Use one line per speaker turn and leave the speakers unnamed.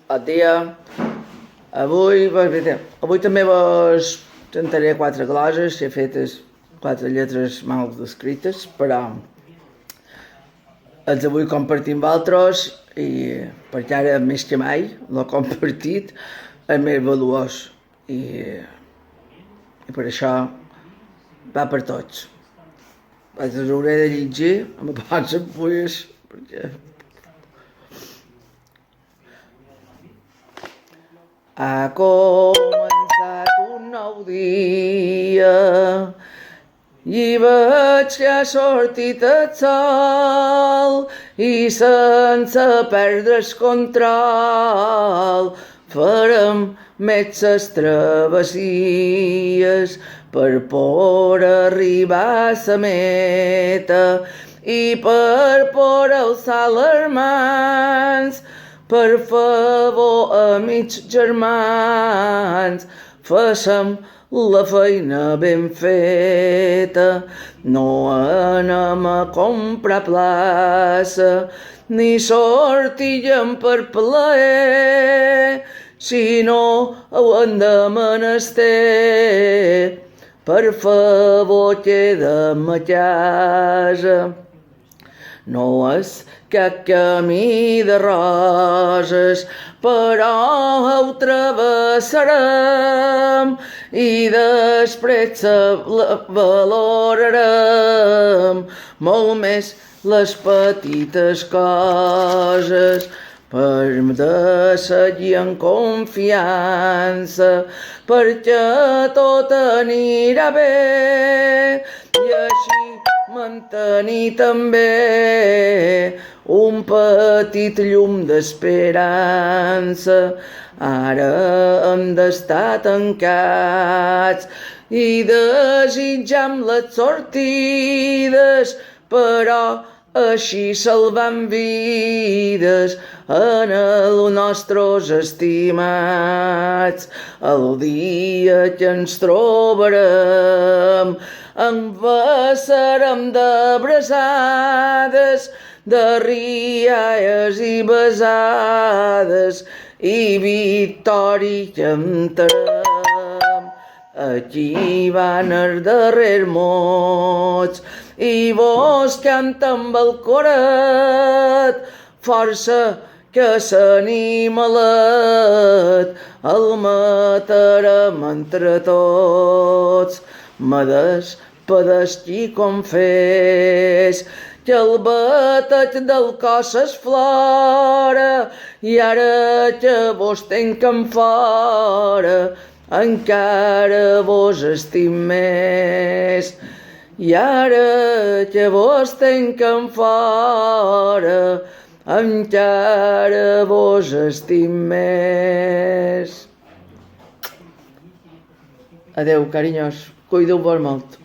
Bon dia. Avui també vos tentaré quatre gloses, he fetes quatre lletres mal escrites, però els vull compartir amb altres i perquè ara més que mai l'he compartit és més valuós i per això va per tots. Els hauré de llegir amb pocs fulles perquè ha començat un nou dia i veig que ha sortit el sol i sense perdre el control farem meses travessies per poder arribar a la meta i per poder alçar les mans. Per favor, amics germans, fem la feina ben feta. No anem a comprar plaça, ni sortillem per plaer, sinó ho hem de menester. Per favor, quedem a casa. No és cap camí de roses, però ho travessarem i després valorarem molt més les petites coses. Per de seguir en confiança, perquè tot anirà bé i així mantenir també un petit llum d'esperança. Ara hem d'estar tancats i desitjam les sortides, però així salvam vides en els nostres estimats. El dia que ens trobarem en vessarem d'abraçades, de rialles i besades i victòria cantarem. Aquí van els darrers mots i vos canta amb el coret, força que s'animalet el matarem entre tots. Me despedeixi confés que el bateig del cos s'esflora i ara que vos tenc en fora encara vos estim més. I ara que vos tenc en fora encara vos estim més. Adeu, carinyos. Cuideu-vos molt.